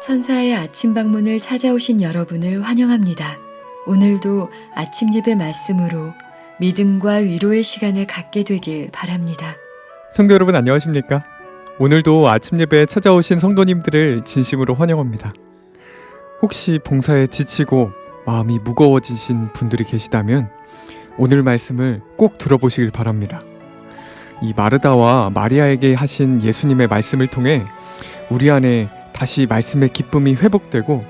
천사의 아침 방문을 찾아오신 여러분을 환영합니다. 오늘도 아침 예배 말씀으로 믿음과 위로의 시간을 갖게 되길 바랍니다. 성도 여러분 안녕하십니까? 오늘도 아침 예배에 찾아오신 성도님들을 진심으로 환영합니다. 혹시 봉사에 지치고 마음이 무거워지신 분들이 계시다면 오늘 말씀을 꼭 들어보시길 바랍니다. 이 마르다와 마리아에게 하신 예수님의 말씀을 통해 우리 안에 다시 말씀의 기쁨이 회복되고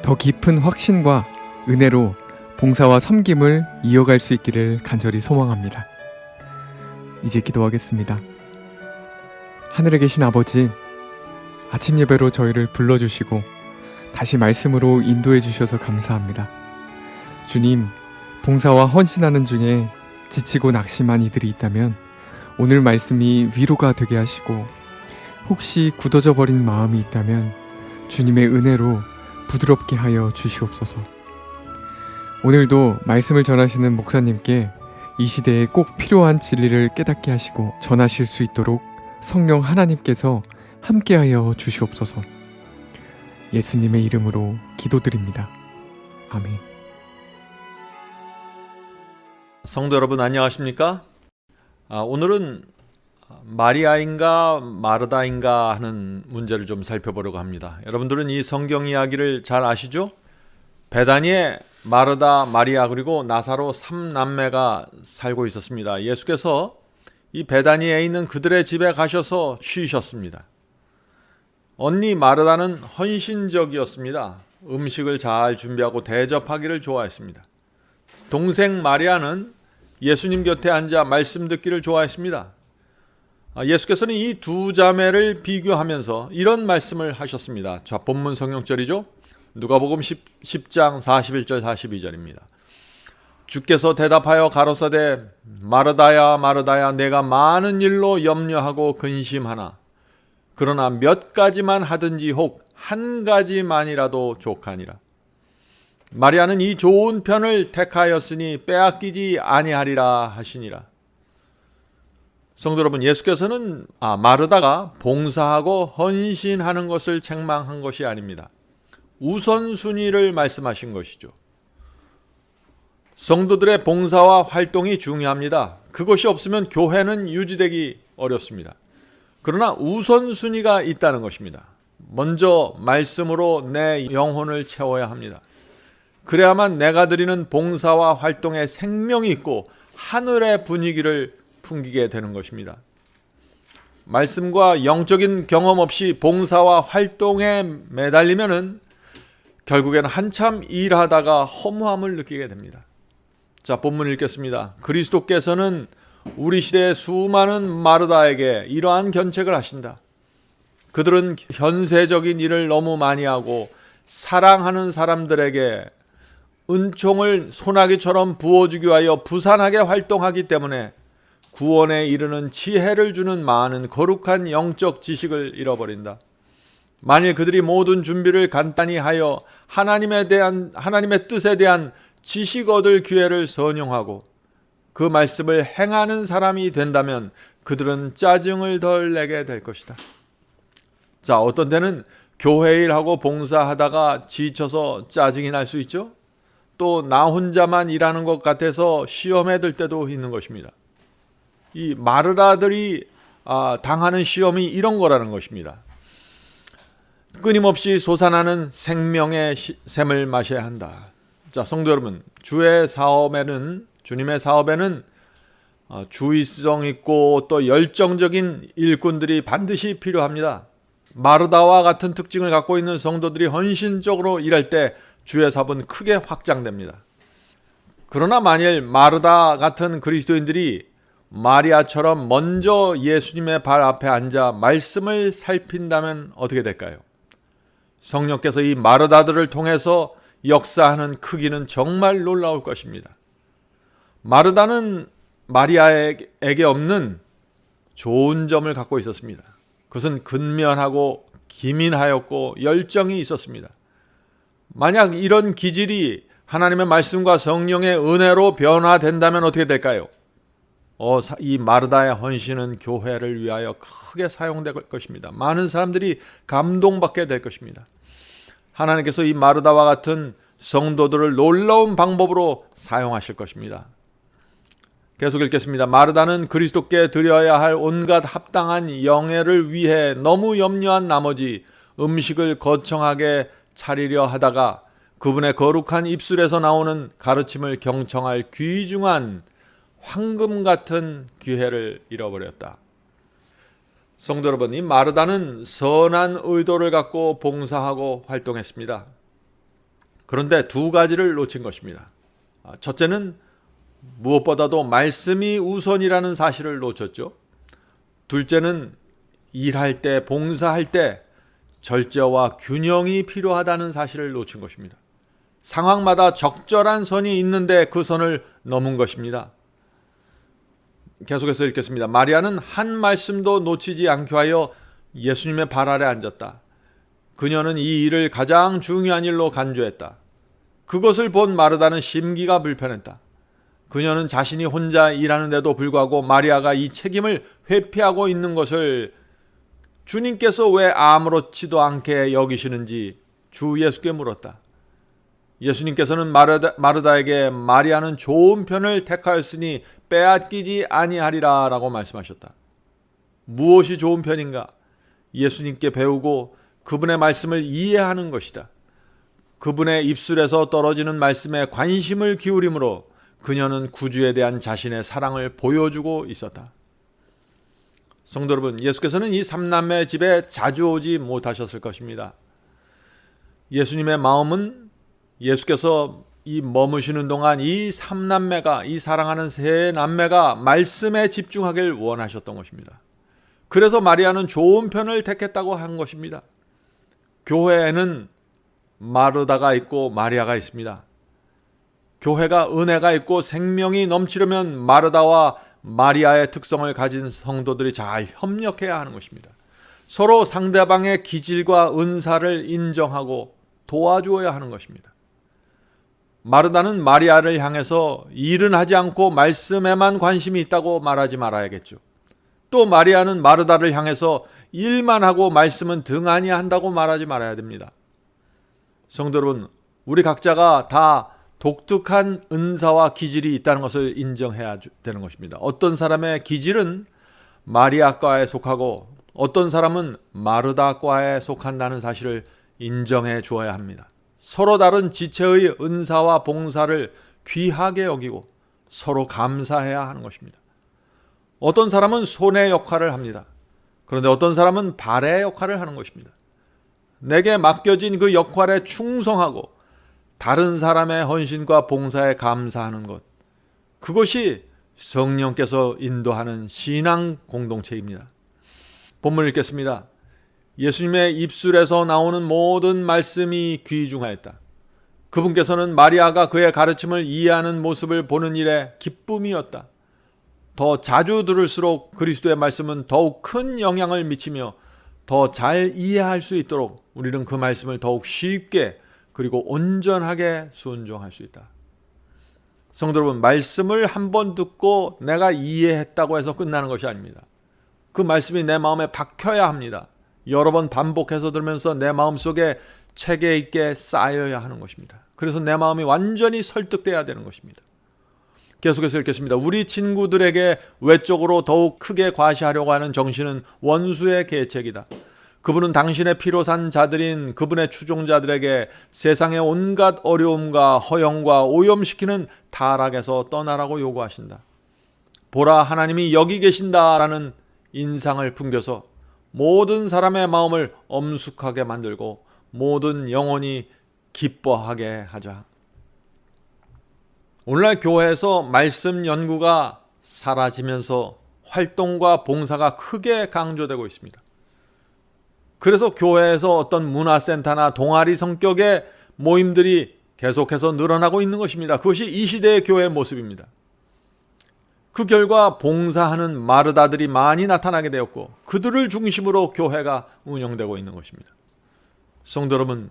더 깊은 확신과 은혜로 봉사와 섬김을 이어갈 수 있기를 간절히 소망합니다. 이제 기도하겠습니다. 하늘에 계신 아버지, 아침 예배로 저희를 불러주시고 다시 말씀으로 인도해 주셔서 감사합니다. 주님, 봉사와 헌신하는 중에 지치고 낙심한 이들이 있다면 오늘 말씀이 위로가 되게 하시고 혹시 굳어져 버린 마음이 있다면 주님의 은혜로 부드럽게 하여 주시옵소서. 오늘도 말씀을 전하시는 목사님께 이 시대에 꼭 필요한 진리를 깨닫게 하시고 전하실 수 있도록 성령 하나님께서 함께하여 주시옵소서. 예수님의 이름으로 기도드립니다. 아멘. 성도 여러분 안녕하십니까? 오늘은 마리아인가 마르다인가 하는 문제를 좀 살펴보려고 합니다. 여러분들은 이 성경 이야기를 잘 아시죠? 베다니에 마르다, 마리아 그리고 나사로 3남매가 살고 있었습니다. 예수께서 이 베다니에 있는 그들의 집에 가셔서 쉬셨습니다. 언니 마르다는 헌신적이었습니다. 음식을 잘 준비하고 대접하기를 좋아했습니다. 동생 마리아는 예수님 곁에 앉아 말씀 듣기를 좋아했습니다. 예수께서는 이 두 자매를 비교하면서 이런 말씀을 하셨습니다. 자, 본문 성경절이죠. 누가복음 10장 41절 42절입니다. 주께서 대답하여 가로사대 마르다야 마르다야 내가 많은 일로 염려하고 근심하나 그러나 몇 가지만 하든지 혹 한 가지만이라도 족하니라. 마리아는 이 좋은 편을 택하였으니 빼앗기지 아니하리라 하시니라. 성도 여러분, 예수께서는 마르다가 봉사하고 헌신하는 것을 책망한 것이 아닙니다. 우선순위를 말씀하신 것이죠. 성도들의 봉사와 활동이 중요합니다. 그것이 없으면 교회는 유지되기 어렵습니다. 그러나 우선순위가 있다는 것입니다. 먼저 말씀으로 내 영혼을 채워야 합니다. 그래야만 내가 드리는 봉사와 활동에 생명이 있고 하늘의 분위기를 풍기게 되는 것입니다. 말씀과 영적인 경험 없이 봉사와 활동에 매달리면은 결국에는 한참 일하다가 허무함을 느끼게 됩니다. 자, 본문 읽겠습니다. 그리스도께서는 우리 시대의 수많은 마르다에게 이러한 견책을 하신다. 그들은 현세적인 일을 너무 많이 하고 사랑하는 사람들에게 은총을 소나기처럼 부어주기 위하여 부산하게 활동하기 때문에 구원에 이르는 지혜를 주는 많은 거룩한 영적 지식을 잃어버린다. 만일 그들이 모든 준비를 간단히 하여 하나님의 뜻에 대한 지식 얻을 기회를 선용하고 그 말씀을 행하는 사람이 된다면 그들은 짜증을 덜 내게 될 것이다. 자, 어떤 때는 교회 일하고 봉사하다가 지쳐서 짜증이 날 수 있죠. 또 나 혼자만 일하는 것 같아서 시험에 들 때도 있는 것입니다. 이 마르다들이 당하는 시험이 이런 거라는 것입니다. 끊임없이 솟아나는 생명의 샘을 마셔야 한다. 자, 성도 여러분, 주님의 사업에는 주의성 있고 또 열정적인 일꾼들이 반드시 필요합니다. 마르다와 같은 특징을 갖고 있는 성도들이 헌신적으로 일할 때 주의 사업은 크게 확장됩니다. 그러나 만일 마르다 같은 그리스도인들이 마리아처럼 먼저 예수님의 발 앞에 앉아 말씀을 살핀다면 어떻게 될까요? 성령께서 이 마르다들을 통해서 역사하는 크기는 정말 놀라울 것입니다. 마르다는 마리아에게 없는 좋은 점을 갖고 있었습니다. 그것은 근면하고 기민하였고 열정이 있었습니다. 만약 이런 기질이 하나님의 말씀과 성령의 은혜로 변화된다면 어떻게 될까요? 이 마르다의 헌신은 교회를 위하여 크게 사용될 것입니다. 많은 사람들이 감동받게 될 것입니다. 하나님께서 이 마르다와 같은 성도들을 놀라운 방법으로 사용하실 것입니다. 계속 읽겠습니다. 마르다는 그리스도께 드려야 할 온갖 합당한 영예를 위해 너무 염려한 나머지 음식을 거창하게 차리려 하다가 그분의 거룩한 입술에서 나오는 가르침을 경청할 귀중한 황금 같은 기회를 잃어버렸다. 성도 여러분, 이 마르다는 선한 의도를 갖고 봉사하고 활동했습니다. 그런데 두 가지를 놓친 것입니다. 첫째는 무엇보다도 말씀이 우선이라는 사실을 놓쳤죠. 둘째는 일할 때, 봉사할 때 절제와 균형이 필요하다는 사실을 놓친 것입니다. 상황마다 적절한 선이 있는데 그 선을 넘은 것입니다. 계속해서 읽겠습니다. 마리아는 한 말씀도 놓치지 않게 하여 예수님의 발 아래 앉았다. 그녀는 이 일을 가장 중요한 일로 간주했다. 그것을 본 마르다는 심기가 불편했다. 그녀는 자신이 혼자 일하는데도 불구하고 마리아가 이 책임을 회피하고 있는 것을 주님께서 왜 아무렇지도 않게 여기시는지 주 예수께 물었다. 예수님께서는 마르다에게 마리아는 좋은 편을 택하였으니 빼앗기지 아니하리라 라고 말씀하셨다. 무엇이 좋은 편인가? 예수님께 배우고 그분의 말씀을 이해하는 것이다. 그분의 입술에서 떨어지는 말씀에 관심을 기울이므로 그녀는 구주에 대한 자신의 사랑을 보여주고 있었다. 성도 여러분, 예수께서는 이 삼남매 집에 자주 오지 못하셨을 것입니다. 예수님의 마음은 예수께서 이 머무시는 동안 이 삼남매가, 이 사랑하는 세 남매가 말씀에 집중하길 원하셨던 것입니다. 그래서 마리아는 좋은 편을 택했다고 한 것입니다. 교회에는 마르다가 있고 마리아가 있습니다. 교회가 은혜가 있고 생명이 넘치려면 마르다와 마리아의 특성을 가진 성도들이 잘 협력해야 하는 것입니다. 서로 상대방의 기질과 은사를 인정하고 도와주어야 하는 것입니다. 마르다는 마리아를 향해서 일은 하지 않고 말씀에만 관심이 있다고 말하지 말아야겠죠. 또 마리아는 마르다를 향해서 일만 하고 말씀은 등한히 한다고 말하지 말아야 됩니다. 성도 여러분, 우리 각자가 다 독특한 은사와 기질이 있다는 것을 인정해야 되는 것입니다. 어떤 사람의 기질은 마리아과에 속하고 어떤 사람은 마르다과에 속한다는 사실을 인정해 주어야 합니다. 서로 다른 지체의 은사와 봉사를 귀하게 여기고 서로 감사해야 하는 것입니다. 어떤 사람은 손의 역할을 합니다. 그런데 어떤 사람은 발의 역할을 하는 것입니다. 내게 맡겨진 그 역할에 충성하고 다른 사람의 헌신과 봉사에 감사하는 것, 그것이 성령께서 인도하는 신앙 공동체입니다. 본문 읽겠습니다. 예수님의 입술에서 나오는 모든 말씀이 귀중하였다. 그분께서는 마리아가 그의 가르침을 이해하는 모습을 보는 일에 기쁨이었다. 더 자주 들을수록 그리스도의 말씀은 더욱 큰 영향을 미치며 더 잘 이해할 수 있도록 우리는 그 말씀을 더욱 쉽게 그리고 온전하게 순종할 수 있다. 성도 여러분, 말씀을 한번 듣고 내가 이해했다고 해서 끝나는 것이 아닙니다. 그 말씀이 내 마음에 박혀야 합니다. 여러 번 반복해서 들으면서 내 마음속에 체계 있게 쌓여야 하는 것입니다. 그래서 내 마음이 완전히 설득돼야 되는 것입니다. 계속해서 읽겠습니다. 우리 친구들에게 외적으로 더욱 크게 과시하려고 하는 정신은 원수의 계책이다. 그분은 당신의 피로 산 자들인 그분의 추종자들에게 세상의 온갖 어려움과 허영과 오염시키는 타락에서 떠나라고 요구하신다. 보라, 하나님이 여기 계신다라는 인상을 풍겨서 모든 사람의 마음을 엄숙하게 만들고 모든 영혼이 기뻐하게 하자. 오늘날 교회에서 말씀 연구가 사라지면서 활동과 봉사가 크게 강조되고 있습니다. 그래서 교회에서 어떤 문화센터나 동아리 성격의 모임들이 계속해서 늘어나고 있는 것입니다. 그것이 이 시대의 교회의 모습입니다. 그 결과 봉사하는 마르다들이 많이 나타나게 되었고 그들을 중심으로 교회가 운영되고 있는 것입니다. 성도 여러분,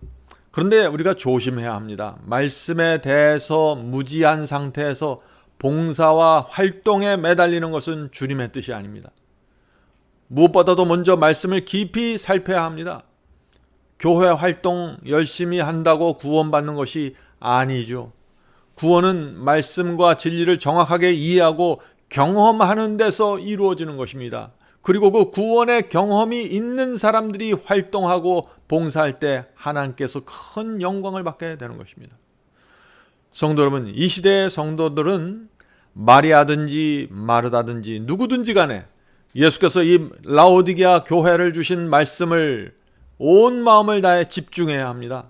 그런데 우리가 조심해야 합니다. 말씀에 대해서 무지한 상태에서 봉사와 활동에 매달리는 것은 주님의 뜻이 아닙니다. 무엇보다도 먼저 말씀을 깊이 살펴야 합니다. 교회 활동 열심히 한다고 구원받는 것이 아니죠. 구원은 말씀과 진리를 정확하게 이해하고 경험하는 데서 이루어지는 것입니다. 그리고 그 구원의 경험이 있는 사람들이 활동하고 봉사할 때 하나님께서 큰 영광을 받게 되는 것입니다. 성도 여러분, 이 시대의 성도들은 마리아든지 마르다든지 누구든지 간에 예수께서 이 라오디게아 교회를 주신 말씀을 온 마음을 다해 집중해야 합니다.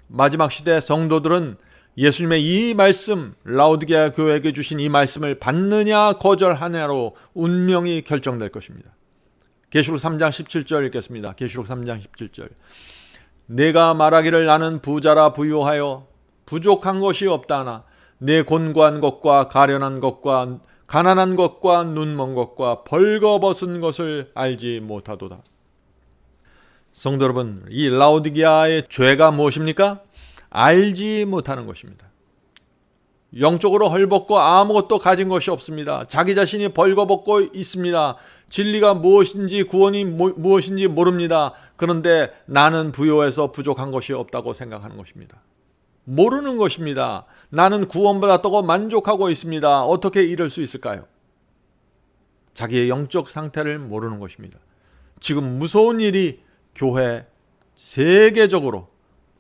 마지막 시대 성도들은 예수님의 이 말씀, 라오디게아 교회에게 주신 이 말씀을 받느냐 거절하냐로 운명이 결정될 것입니다. 계시록 3장 17절 읽겠습니다. 계시록 3장 17절. 내가 말하기를 나는 부자라 부유하여 부족한 것이 없다나 내 곤고한 것과 가련한 것과 가난한 것과 눈먼 것과 벌거벗은 것을 알지 못하도다. 성도 여러분, 이 라오디게아의 죄가 무엇입니까? 알지 못하는 것입니다. 영적으로 헐벗고 아무것도 가진 것이 없습니다. 자기 자신이 벌거벗고 있습니다. 진리가 무엇인지 구원이 무엇인지 모릅니다. 그런데 나는 부요해서 부족한 것이 없다고 생각하는 것입니다. 모르는 것입니다. 나는 구원받았다고 만족하고 있습니다. 어떻게 이럴 수 있을까요? 자기의 영적 상태를 모르는 것입니다. 지금 무서운 일이 교회 세계적으로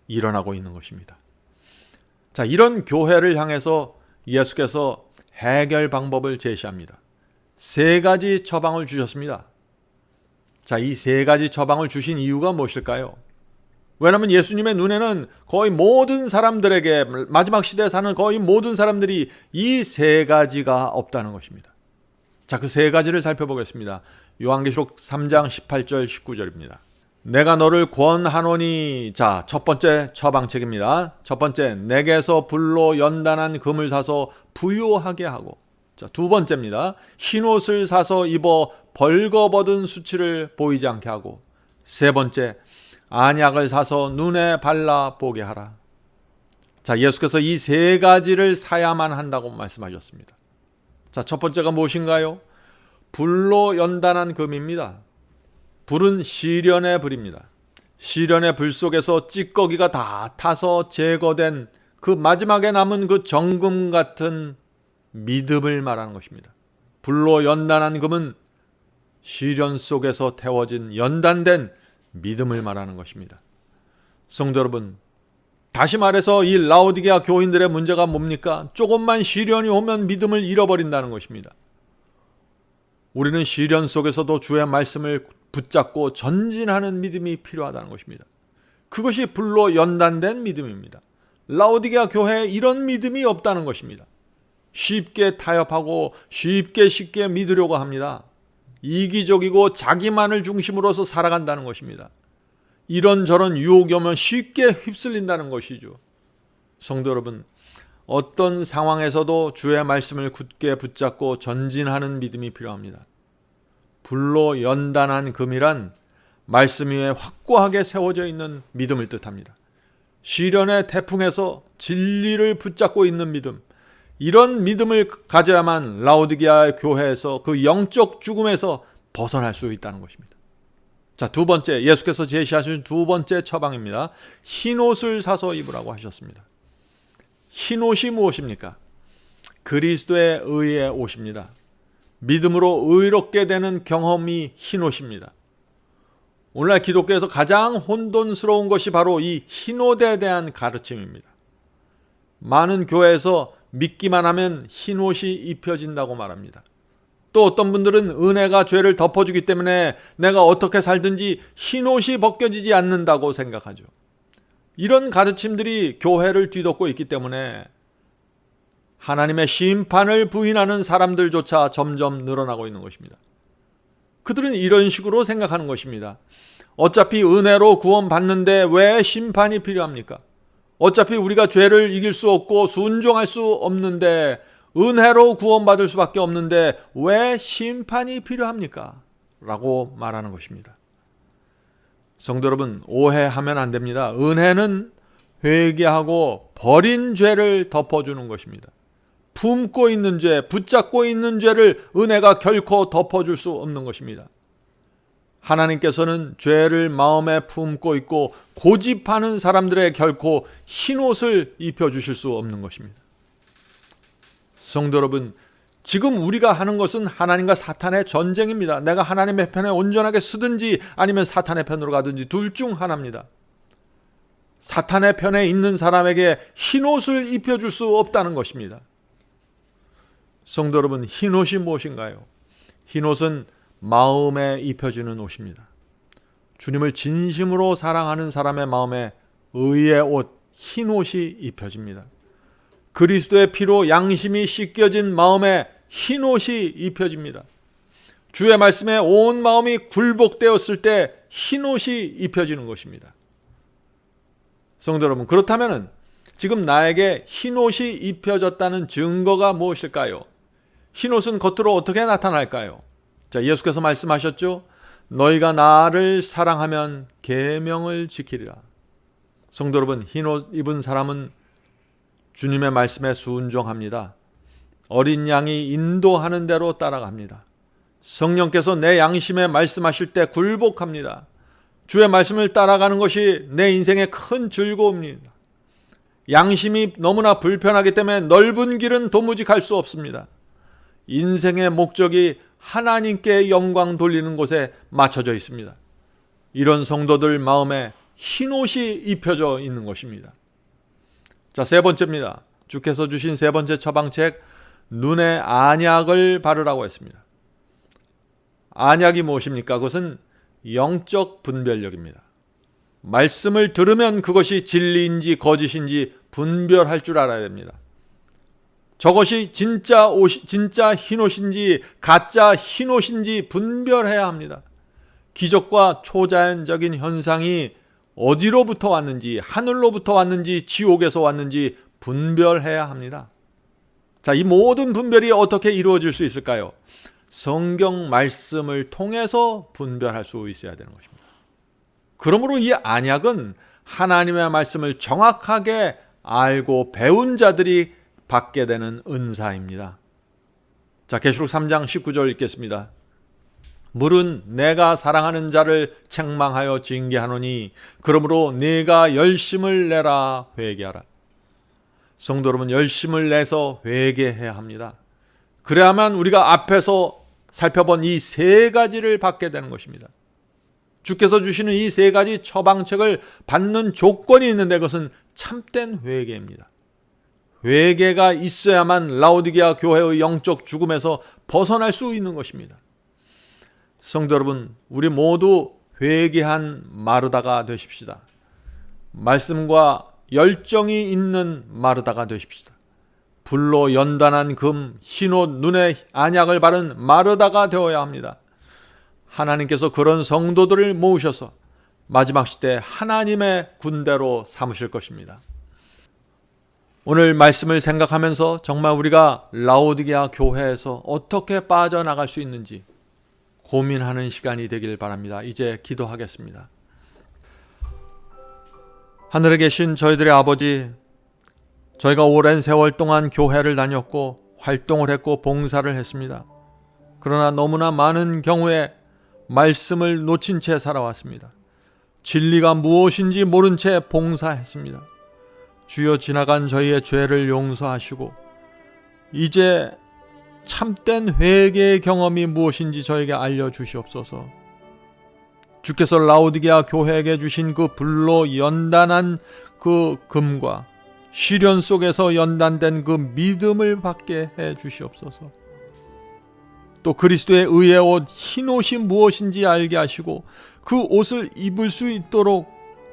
일어나고 있는 것입니다. 자, 이런 교회를 향해서 예수께서 해결 방법을 제시합니다. 세 가지 처방을 주셨습니다. 자, 이 세 가지 처방을 주신 이유가 무엇일까요? 왜냐하면 예수님의 눈에는 거의 모든 사람들에게, 마지막 시대에 사는 거의 모든 사람들이 이 세 가지가 없다는 것입니다. 자, 그 세 가지를 살펴보겠습니다. 요한계시록 3장 18절 19절입니다. 내가 너를 권하노니, 자, 첫 번째 처방책입니다. 첫 번째, 내게서 불로 연단한 금을 사서 부요하게 하고, 자, 두 번째입니다. 흰옷을 사서 입어 벌거벗은 수치를 보이지 않게 하고, 세 번째, 안약을 사서 눈에 발라 보게 하라. 자, 예수께서 이 세 가지를 사야만 한다고 말씀하셨습니다. 자, 첫 번째가 무엇인가요? 불로 연단한 금입니다. 불은 시련의 불입니다. 시련의 불 속에서 찌꺼기가 다 타서 제거된 그 마지막에 남은 그 정금 같은 믿음을 말하는 것입니다. 불로 연단한 금은 시련 속에서 태워진 연단된 믿음을 말하는 것입니다. 성도 여러분, 다시 말해서 이 라오디게아 교인들의 문제가 뭡니까? 조금만 시련이 오면 믿음을 잃어버린다는 것입니다. 우리는 시련 속에서도 주의 말씀을 붙잡고 전진하는 믿음이 필요하다는 것입니다. 그것이 불로 연단된 믿음입니다. 라오디게아 교회에 이런 믿음이 없다는 것입니다. 쉽게 타협하고 쉽게 믿으려고 합니다. 이기적이고 자기만을 중심으로서 살아간다는 것입니다. 이런저런 유혹이 오면 쉽게 휩쓸린다는 것이죠. 성도 여러분, 어떤 상황에서도 주의 말씀을 굳게 붙잡고 전진하는 믿음이 필요합니다. 불로 연단한 금이란 말씀 위에 확고하게 세워져 있는 믿음을 뜻합니다. 시련의 태풍에서 진리를 붙잡고 있는 믿음, 이런 믿음을 가져야만 라오디게아 교회에서 그 영적 죽음에서 벗어날 수 있다는 것입니다. 자, 두 번째, 예수께서 제시하신 두 번째 처방입니다. 흰옷을 사서 입으라고 하셨습니다. 흰옷이 무엇입니까? 그리스도의 의의 옷입니다. 믿음으로 의롭게 되는 경험이 흰옷입니다. 오늘날 기독교에서 가장 혼돈스러운 것이 바로 이 흰옷에 대한 가르침입니다. 많은 교회에서 믿기만 하면 흰옷이 입혀진다고 말합니다. 또 어떤 분들은 은혜가 죄를 덮어주기 때문에 내가 어떻게 살든지 흰옷이 벗겨지지 않는다고 생각하죠. 이런 가르침들이 교회를 뒤덮고 있기 때문에 하나님의 심판을 부인하는 사람들조차 점점 늘어나고 있는 것입니다. 그들은 이런 식으로 생각하는 것입니다. 어차피 은혜로 구원받는데 왜 심판이 필요합니까? 어차피 우리가 죄를 이길 수 없고 순종할 수 없는데, 은혜로 구원받을 수밖에 없는데 왜 심판이 필요합니까? 라고 말하는 것입니다. 성도 여러분, 오해하면 안 됩니다. 은혜는 회개하고 버린 죄를 덮어주는 것입니다. 품고 있는 죄, 붙잡고 있는 죄를 은혜가 결코 덮어줄 수 없는 것입니다. 하나님께서는 죄를 마음에 품고 있고 고집하는 사람들에게 결코 흰옷을 입혀주실 수 없는 것입니다. 성도 여러분, 지금 우리가 하는 것은 하나님과 사탄의 전쟁입니다. 내가 하나님의 편에 온전하게 서든지 아니면 사탄의 편으로 가든지 둘 중 하나입니다. 사탄의 편에 있는 사람에게 흰옷을 입혀줄 수 없다는 것입니다. 성도 여러분, 흰옷이 무엇인가요? 흰옷은 마음에 입혀지는 옷입니다. 주님을 진심으로 사랑하는 사람의 마음에 의의 옷, 흰옷이 입혀집니다. 그리스도의 피로 양심이 씻겨진 마음에 흰옷이 입혀집니다. 주의 말씀에 온 마음이 굴복되었을 때 흰옷이 입혀지는 것입니다. 성도 여러분, 그렇다면 지금 나에게 흰옷이 입혀졌다는 증거가 무엇일까요? 흰옷은 겉으로 어떻게 나타날까요? 자, 예수께서 말씀하셨죠. 너희가 나를 사랑하면 계명을 지키리라. 성도 여러분, 흰옷 입은 사람은 주님의 말씀에 순종합니다. 어린 양이 인도하는 대로 따라갑니다. 성령께서 내 양심에 말씀하실 때 굴복합니다. 주의 말씀을 따라가는 것이 내 인생의 큰 즐거움입니다. 양심이 너무나 불편하기 때문에 넓은 길은 도무지 갈 수 없습니다. 인생의 목적이 하나님께 영광 돌리는 곳에 맞춰져 있습니다. 이런 성도들 마음에 흰옷이 입혀져 있는 것입니다. 자, 세 번째입니다. 주께서 주신 세 번째 처방책, 눈에 안약을 바르라고 했습니다. 안약이 무엇입니까? 그것은 영적 분별력입니다. 말씀을 들으면 그것이 진리인지 거짓인지 분별할 줄 알아야 됩니다. 저것이 진짜 흰옷인지 가짜 흰옷인지 분별해야 합니다. 기적과 초자연적인 현상이 어디로부터 왔는지, 하늘로부터 왔는지, 지옥에서 왔는지 분별해야 합니다. 자, 이 모든 분별이 어떻게 이루어질 수 있을까요? 성경 말씀을 통해서 분별할 수 있어야 되는 것입니다. 그러므로 이 안약은 하나님의 말씀을 정확하게 알고 배운 자들이 받게 되는 은사입니다. 자, 계시록 3장 19절 읽겠습니다. 물은 내가 사랑하는 자를 책망하여 징계하노니 그러므로 네가 열심을 내라 회개하라. 성도 여러분, 열심을 내서 회개해야 합니다. 그래야만 우리가 앞에서 살펴본 이 세 가지를 받게 되는 것입니다. 주께서 주시는 이 세 가지 처방책을 받는 조건이 있는데 그것은 참된 회개입니다. 회개가 있어야만 라오디게아 교회의 영적 죽음에서 벗어날 수 있는 것입니다. 성도 여러분, 우리 모두 회개한 마르다가 되십시다. 말씀과 열정이 있는 마르다가 되십시다. 불로 연단한 금, 흰옷, 눈에 안약을 바른 마르다가 되어야 합니다. 하나님께서 그런 성도들을 모으셔서 마지막 시대 하나님의 군대로 삼으실 것입니다. 오늘 말씀을 생각하면서 정말 우리가 라오디게아 교회에서 어떻게 빠져나갈 수 있는지 고민하는 시간이 되길 바랍니다. 이제 기도하겠습니다. 하늘에 계신 저희들의 아버지, 저희가 오랜 세월 동안 교회를 다녔고 활동을 했고 봉사를 했습니다. 그러나 너무나 많은 경우에 말씀을 놓친 채 살아왔습니다. 진리가 무엇인지 모른 채 봉사했습니다. 주여, 지나간 저희의 죄를 용서하시고 이제 참된 회개의 경험이 무엇인지 저에게 알려주시옵소서. 주께서 라오디게아 교회에게 주신 그 불로 연단한 그 금과 시련 속에서 연단된 그 믿음을 받게 해 주시옵소서. 또 그리스도의 의의 옷, 흰옷이 무엇인지 알게 하시고 그 옷을 입을 수 있도록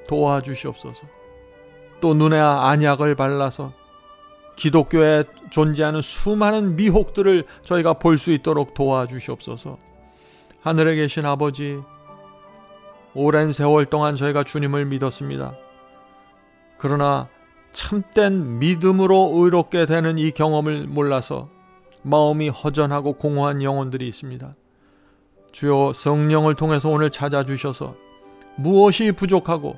도와주시옵소서. 또 눈에 안약을 발라서 기독교에 존재하는 수많은 미혹들을 저희가 볼 수 있도록 도와주시옵소서. 하늘에 계신 아버지, 오랜 세월 동안 저희가 주님을 믿었습니다. 그러나 참된 믿음으로 의롭게 되는 이 경험을 몰라서 마음이 허전하고 공허한 영혼들이 있습니다. 주여, 성령을 통해서 오늘 찾아주셔서 무엇이 부족하고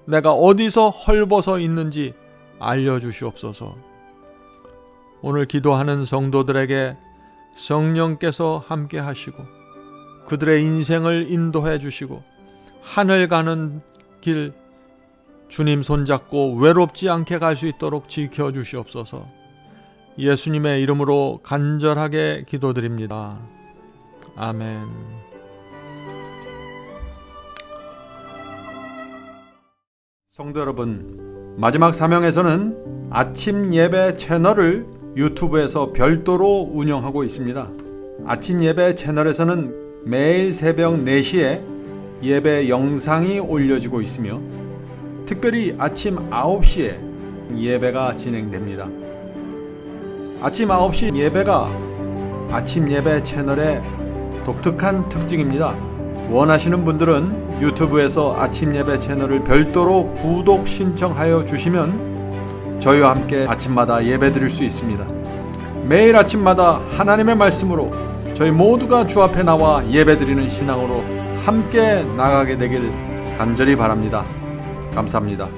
내가 어디서 헐벗어 있는지 알려주시옵소서. 오늘 기도하는 성도들에게 성령께서 함께 하시고 그들의 인생을 인도해 주시고 하늘 가는 길 주님 손잡고 외롭지 않게 갈 수 있도록 지켜 주시옵소서. 예수님의 이름으로 간절하게 기도드립니다. 아멘. 성도 여러분, 마지막 사명에서는 아침 예배 채널을 유튜브에서 별도로 운영하고 있습니다. 아침 예배 채널에서는 매일 새벽 4시에 예배 영상이 올려지고 있으며 특별히 아침 9시에 예배가 진행됩니다. 아침 9시 예배가 아침 예배 채널의 독특한 특징입니다. 원하시는 분들은 유튜브에서 아침 예배 채널을 별도로 구독 신청하여 주시면 저희와 함께 아침마다 예배 드릴 수 있습니다. 매일 아침마다 하나님의 말씀으로 저희 모두가 주 앞에 나와 예배 드리는 신앙으로 함께 나가게 되길 간절히 바랍니다. 감사합니다.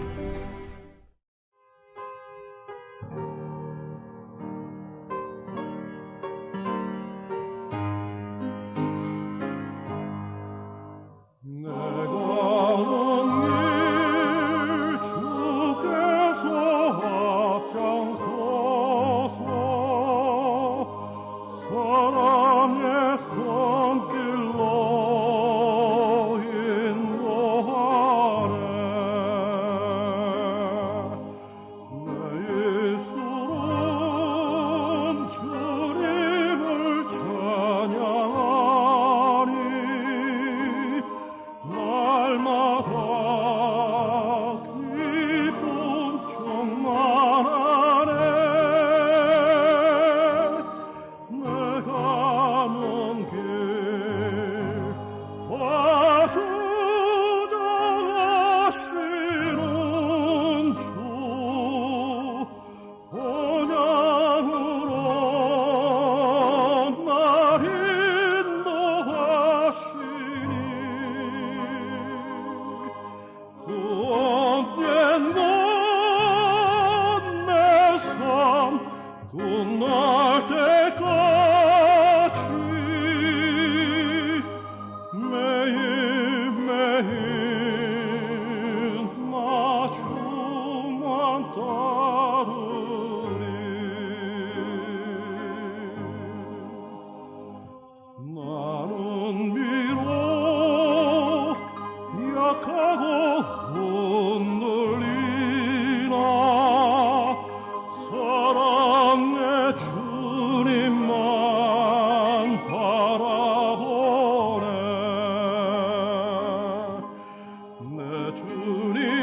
사랑의 손길로 인도하네. 내 입술은 주님을 찬양하니 날마다 기쁨 충만하네. 주장하시는 주 언약으로 날 인도하시니 그 언젠가 내 삶 끝날 때까지 매일매일 나 주만 따르리. 나는 비록 약하고 흔들리나 사랑의 주님만 바라보네. 내 주님